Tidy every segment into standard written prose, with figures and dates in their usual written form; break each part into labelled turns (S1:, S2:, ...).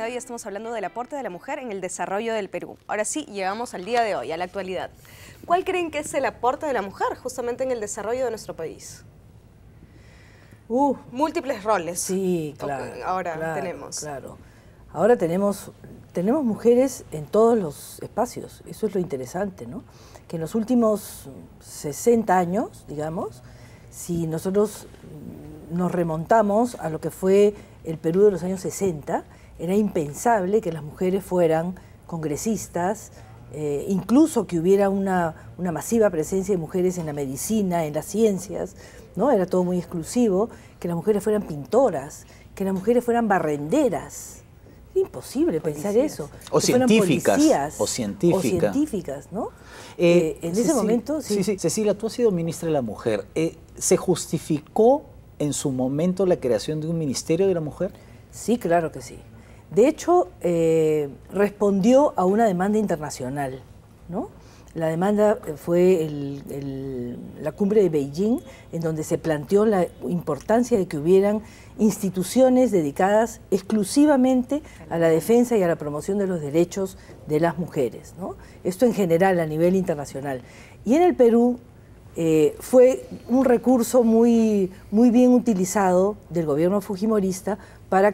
S1: hoy estamos hablando del aporte de la mujer en el desarrollo del Perú. Ahora sí, llegamos al día de hoy, a la actualidad. ¿Cuál creen que es el aporte de la mujer justamente en el desarrollo de nuestro país? Múltiples roles.
S2: Sí, claro.
S1: Ahora tenemos.
S2: Claro. Ahora tenemos mujeres en todos los espacios. Eso es lo interesante, ¿no? Que en los últimos 60 años, digamos, si nosotros nos remontamos a lo que fue el Perú de los años 60, era impensable que las mujeres fueran congresistas, incluso que hubiera una masiva presencia de mujeres en la medicina, en las ciencias, ¿no? Era todo muy exclusivo, que las mujeres fueran pintoras, que las mujeres fueran barrenderas. Era imposible pensar eso.
S3: O científicas.
S2: Policías,
S3: o científicas,
S2: ¿no? En ese momento, sí.
S3: Cecilia, tú has sido ministra de la Mujer. ¿Se justificó en su momento la creación de un Ministerio de la Mujer? Sí, claro que sí. De hecho, respondió a una demanda internacional, ¿no? La demanda fue la cumbre de Beijing, en donde se planteó la importancia de que hubieran instituciones dedicadas exclusivamente a la defensa y a la promoción de los derechos de las mujeres, ¿no? Esto en general a nivel internacional. Y en el Perú fue un recurso muy bien utilizado del gobierno fujimorista para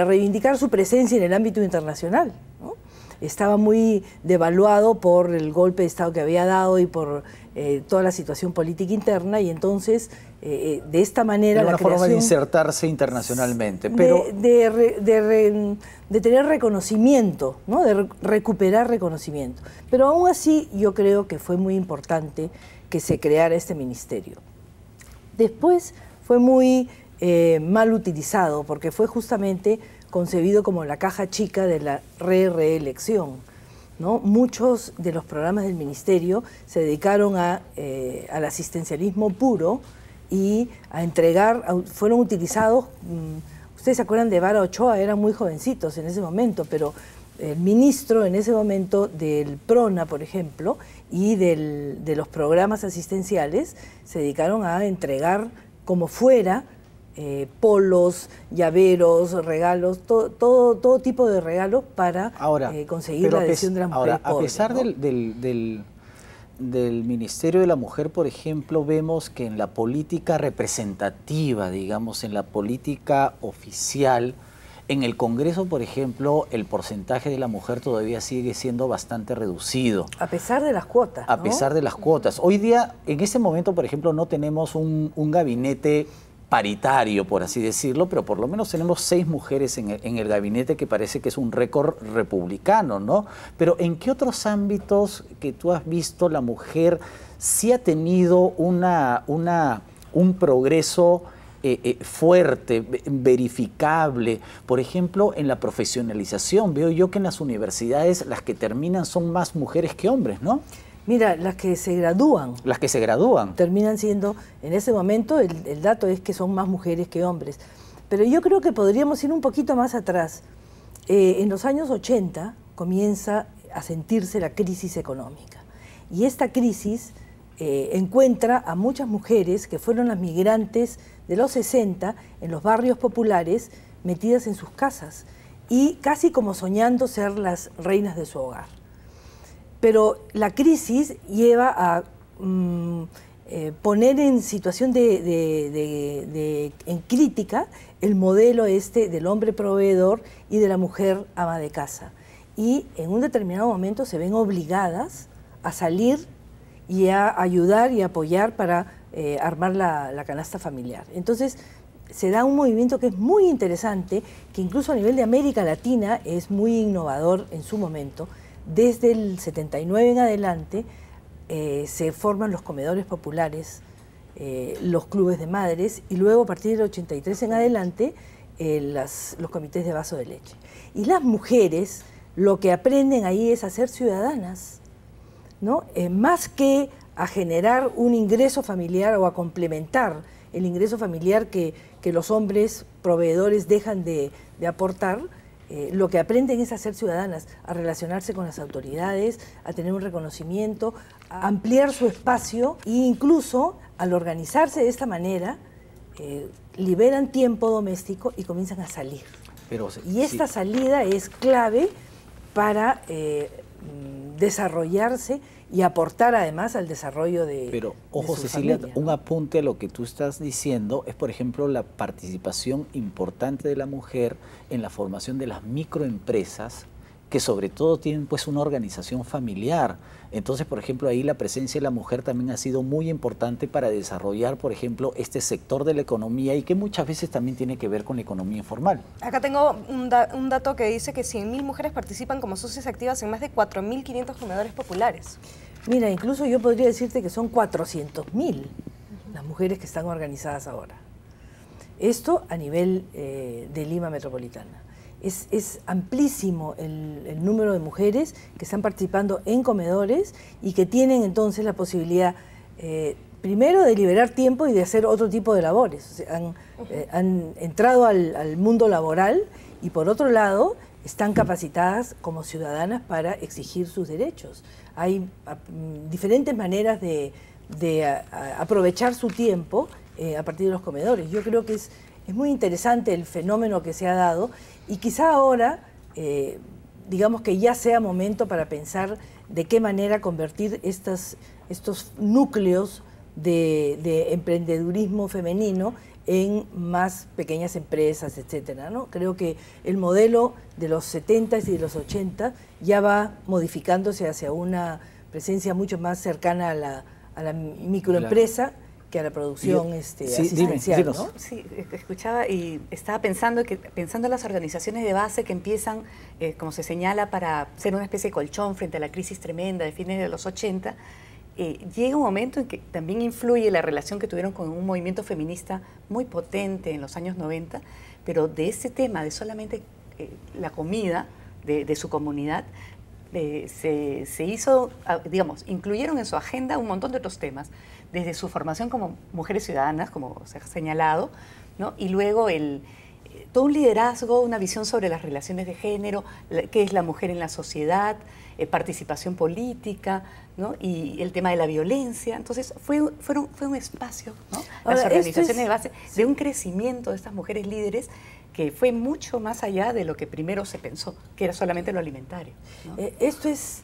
S3: reivindicar su presencia en el ámbito internacional, ¿no? Estaba muy devaluado por el golpe de Estado que había dado y por toda la situación política interna, y entonces de esta manera era una forma de insertarse internacionalmente, pero
S2: de tener reconocimiento, ¿no? De recuperar reconocimiento. Pero aún así yo creo que fue muy importante que se creara este ministerio. Después fue muy mal utilizado porque fue justamente concebido como la caja chica de la reelección, ¿no? Muchos de los programas del ministerio se dedicaron al asistencialismo puro y a entregar, fueron utilizados, ustedes se acuerdan de Vara Ochoa, eran muy jovencitos en ese momento, pero el ministro en ese momento del PRONA, por ejemplo, y de los programas asistenciales, se dedicaron a entregar como fuera polos, llaveros, regalos, todo tipo de regalos para conseguir la adhesión de las mujeres pobres.
S3: A pesar, ¿no?, del Ministerio de la Mujer, por ejemplo, vemos que en la política representativa, digamos, en la política oficial, en el Congreso, por ejemplo, el porcentaje de la mujer todavía sigue siendo bastante reducido.
S2: A pesar de las cuotas,
S3: A pesar de las cuotas. Hoy día, en ese momento, por ejemplo, no tenemos un gabinete paritario, por así decirlo, pero por lo menos tenemos 6 mujeres en el gabinete, que parece que es un récord republicano, ¿no? Pero ¿en qué otros ámbitos que tú has visto la mujer sí ha tenido un progreso fuerte, verificable? Por ejemplo, en la profesionalización. Veo yo que en las universidades las que terminan son más mujeres que hombres, ¿no?
S2: Mira, las que se gradúan.
S3: Las que se gradúan.
S2: Terminan siendo, en ese momento, el dato es que son más mujeres que hombres. Pero yo creo que podríamos ir un poquito más atrás. En los años 80 comienza a sentirse la crisis económica. Y esta crisis encuentra a muchas mujeres que fueron las migrantes de los 60 en los barrios populares, metidas en sus casas y casi como soñando ser las reinas de su hogar. Pero la crisis lleva a poner en situación en crítica el modelo del hombre proveedor y de la mujer ama de casa. Y en un determinado momento se ven obligadas a salir y a ayudar y apoyar para armar la canasta familiar. Entonces se da un movimiento que es muy interesante, que incluso a nivel de América Latina es muy innovador en su momento. Desde el 79 en adelante se forman los comedores populares, los clubes de madres, y luego a partir del 83 en adelante los comités de vaso de leche. Y las mujeres lo que aprenden ahí es a ser ciudadanas, ¿no? Más que a generar un ingreso familiar o a complementar el ingreso familiar que los hombres proveedores dejan de aportar. Lo que aprenden es a ser ciudadanas, a relacionarse con las autoridades, a tener un reconocimiento, a ampliar su espacio, e incluso al organizarse de esta manera liberan tiempo doméstico y comienzan a salir.
S3: Pero,
S2: y esta salida es clave para desarrollarse y aportar además al desarrollo de
S3: Pero, ojo,
S2: de su
S3: Cecilia,
S2: familia,
S3: un
S2: ¿no?
S3: apunte a lo que tú estás diciendo es, por ejemplo, la participación importante de la mujer en la formación de las microempresas, que sobre todo tienen pues una organización familiar. Entonces, por ejemplo, ahí la presencia de la mujer también ha sido muy importante para desarrollar, por ejemplo, este sector de la economía y que muchas veces también tiene que ver con la economía informal.
S1: Acá tengo un dato que dice que 100.000 mujeres participan como socias activas en más de 4.500 comedores populares.
S2: Mira, incluso yo podría decirte que son 400.000 las mujeres que están organizadas ahora. Esto a nivel de Lima metropolitana. Es amplísimo el número de mujeres que están participando en comedores y que tienen entonces la posibilidad, primero, de liberar tiempo y de hacer otro tipo de labores. O sea, han entrado al mundo laboral y, por otro lado, están capacitadas como ciudadanas para exigir sus derechos. Hay diferentes maneras de aprovechar su tiempo a partir de los comedores. Yo creo que es muy interesante el fenómeno que se ha dado y quizá ahora, digamos que ya sea momento para pensar de qué manera convertir estos núcleos de emprendedurismo femenino en más pequeñas empresas, etcétera, ¿no? Creo que el modelo de los 70 y de los 80 ya va modificándose hacia una presencia mucho más cercana a la microempresa, claro, que a la producción asistencial, ¿no?
S4: Sí, escuchaba y estaba pensando en las organizaciones de base que empiezan, como se señala, para ser una especie de colchón frente a la crisis tremenda de fines de los 80, llega un momento en que también influye la relación que tuvieron con un movimiento feminista muy potente en los años 90, pero de ese tema de solamente la comida de su comunidad, se hizo, digamos, incluyeron en su agenda un montón de otros temas, desde su formación como mujeres ciudadanas, como se ha señalado, ¿no? Y luego todo un liderazgo, una visión sobre las relaciones de género, qué es la mujer en la sociedad, participación política, ¿no? Y el tema de la violencia. Entonces fue un espacio, ¿no? Las
S2: Ahora,
S4: organizaciones de base, de un crecimiento de estas mujeres líderes que fue mucho más allá de lo que primero se pensó, que era solamente lo alimentario, ¿no?
S2: Esto es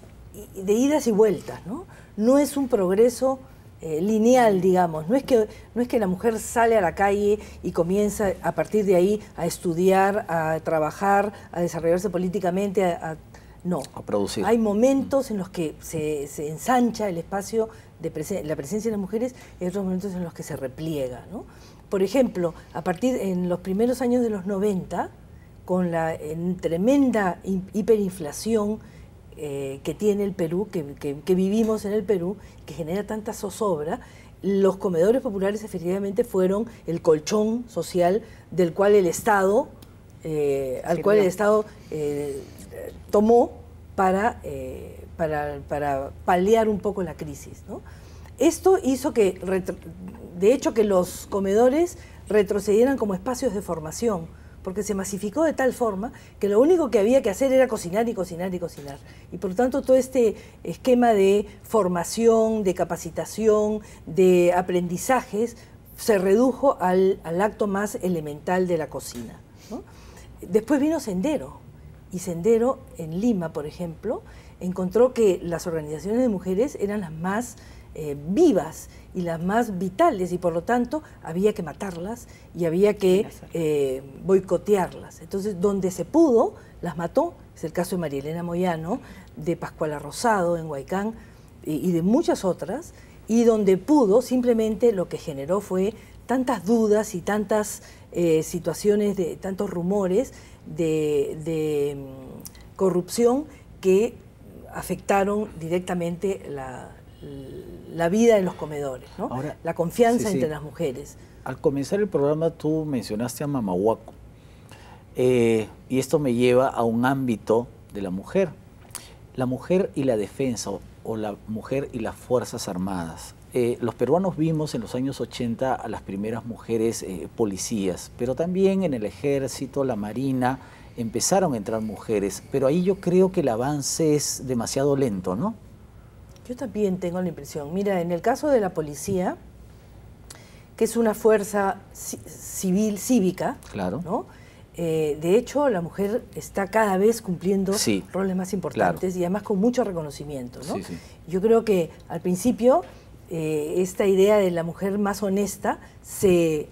S2: de idas y vueltas, ¿no? No es un progreso lineal, digamos. No es que la mujer sale a la calle y comienza a partir de ahí a estudiar, a trabajar, a desarrollarse políticamente, no.
S3: A producir.
S2: Hay momentos en los que se ensancha el espacio de la presencia de las mujeres y otros momentos en los que se repliega, ¿no? Por ejemplo, en los primeros años de los 90, con la tremenda hiperinflación que tiene el Perú, que vivimos en el Perú, que genera tanta zozobra, los comedores populares efectivamente fueron el colchón social del cual el Estado, tomó para paliar un poco la crisis, ¿no? Esto hizo que, de hecho, que los comedores retrocedieran como espacios de formación, porque se masificó de tal forma que lo único que había que hacer era cocinar y cocinar y cocinar. Y por lo tanto todo este esquema de formación, de capacitación, de aprendizajes, se redujo al acto más elemental de la cocina, ¿no? Después vino Sendero, y Sendero en Lima, por ejemplo, encontró que las organizaciones de mujeres eran las más vivas y las más vitales, y por lo tanto había que matarlas y había que boicotearlas. Entonces, donde se pudo, las mató. Es el caso de María Elena Moyano, de Pascuala Rosado en Huaycán y de muchas otras, y donde pudo, simplemente lo que generó fue tantas dudas y tantas situaciones, tantos rumores de corrupción que afectaron directamente la vida en los comedores, ¿no? Ahora, la confianza entre las mujeres.
S3: Al comenzar el programa tú mencionaste a Mamahuaco, y esto me lleva a un ámbito de la mujer y la defensa, o la mujer y las Fuerzas Armadas. Los peruanos vimos en los años 80 a las primeras mujeres policías, pero también en el ejército, la marina, empezaron a entrar mujeres, pero ahí yo creo que el avance es demasiado lento, ¿no?
S2: Yo también tengo la impresión. Mira, en el caso de la policía, que es una fuerza civil, cívica,
S3: claro,
S2: ¿no? De hecho, la mujer está cada vez cumpliendo roles más importantes, y además con mucho reconocimiento, ¿no? Yo creo que al principio esta idea de la mujer más honesta se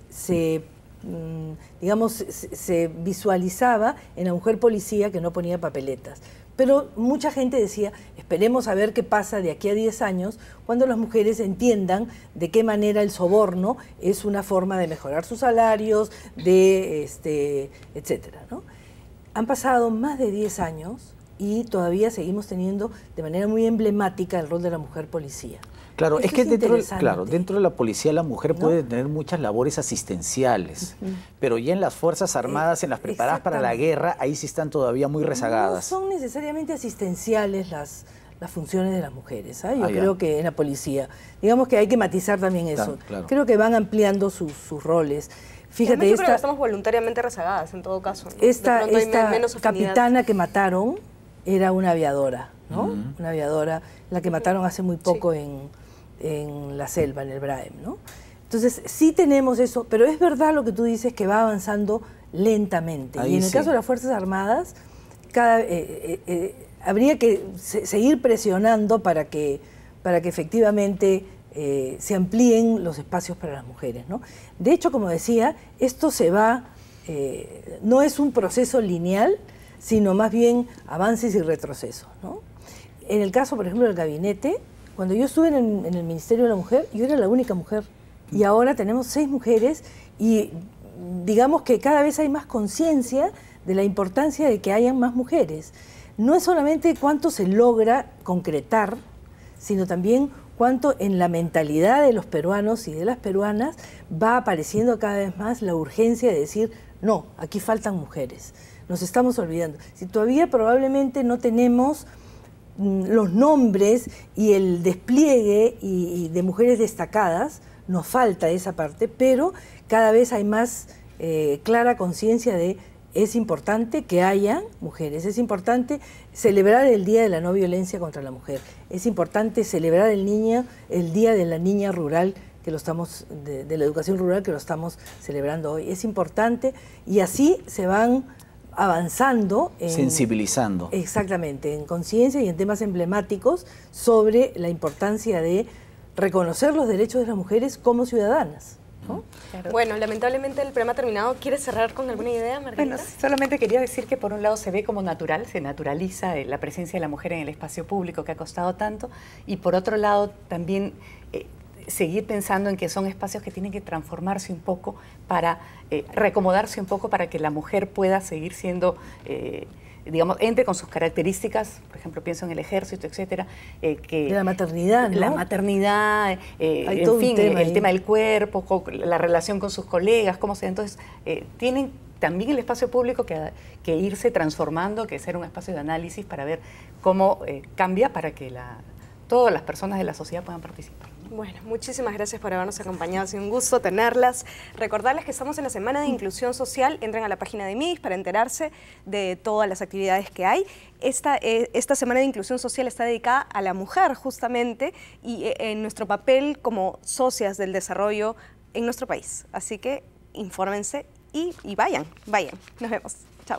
S2: visualizaba en la mujer policía que no ponía papeletas. Pero mucha gente decía, esperemos a ver qué pasa de aquí a 10 años, cuando las mujeres entiendan de qué manera el soborno es una forma de mejorar sus salarios, etcétera, ¿no? Han pasado más de 10 años y todavía seguimos teniendo de manera muy emblemática el rol de la mujer policía.
S3: Claro, es que dentro de la policía la mujer puede tener muchas labores asistenciales, pero ya en las Fuerzas Armadas, en las preparadas para la guerra, ahí sí están todavía muy rezagadas.
S2: No son necesariamente asistenciales las funciones de las mujeres, ¿eh? Yo creo que en la policía, digamos que hay que matizar también eso. Creo que van ampliando sus roles.
S1: Fíjate, yo creo que estamos voluntariamente rezagadas en todo caso, ¿no?
S2: Esta capitana que mataron era una aviadora, ¿no? Una aviadora, la que mataron hace muy poco en la selva, en el Braem, ¿no? Entonces, sí tenemos eso, pero es verdad lo que tú dices, que va avanzando lentamente. Y en el caso de las Fuerzas Armadas, habría que seguir presionando para que efectivamente se amplíen los espacios para las mujeres, ¿no? De hecho, como decía, esto no es un proceso lineal, sino más bien avances y retrocesos, ¿no? En el caso, por ejemplo, del gabinete, cuando yo estuve en el Ministerio de la Mujer, yo era la única mujer. Y ahora tenemos 6 mujeres y digamos que cada vez hay más conciencia de la importancia de que hayan más mujeres. No es solamente cuánto se logra concretar, sino también cuánto en la mentalidad de los peruanos y de las peruanas va apareciendo cada vez más la urgencia de decir, no, aquí faltan mujeres, nos estamos olvidando. Si todavía probablemente no tenemos los nombres y el despliegue de mujeres destacadas, nos falta esa parte, pero cada vez hay más clara conciencia de es importante que haya mujeres, es importante celebrar el Día de la No Violencia contra la Mujer, es importante celebrar el Día de la Niña Rural, que lo estamos, de la educación rural, que lo estamos celebrando hoy. Es importante, y así se van avanzando.
S3: Sensibilizando.
S2: Exactamente, en conciencia y en temas emblemáticos sobre la importancia de reconocer los derechos de las mujeres como ciudadanas, ¿no?
S1: Claro. Bueno, lamentablemente el programa ha terminado. ¿Quieres cerrar con alguna idea, Margarita?
S4: Bueno, solamente quería decir que por un lado se ve como natural, se naturaliza la presencia de la mujer en el espacio público, que ha costado tanto, y por otro lado también seguir pensando en que son espacios que tienen que transformarse un poco para reacomodarse un poco para que la mujer pueda seguir siendo, digamos, entre con sus características, por ejemplo, pienso en el ejército, etcétera,
S2: de la maternidad, ¿no?
S4: La maternidad, en fin, el tema del cuerpo, la relación con sus colegas, cómo se... Entonces, tienen también el espacio público que irse transformando, que ser un espacio de análisis para ver cómo cambia para que todas las personas de la sociedad puedan participar.
S1: Bueno, muchísimas gracias por habernos acompañado, ha sido un gusto tenerlas. Recordarles que estamos en la Semana de Inclusión Social, entren a la página de MIDIS para enterarse de todas las actividades que hay. Esta Semana de Inclusión Social está dedicada a la mujer justamente y en nuestro papel como socias del desarrollo en nuestro país. Así que infórmense y vayan. Nos vemos. Chao.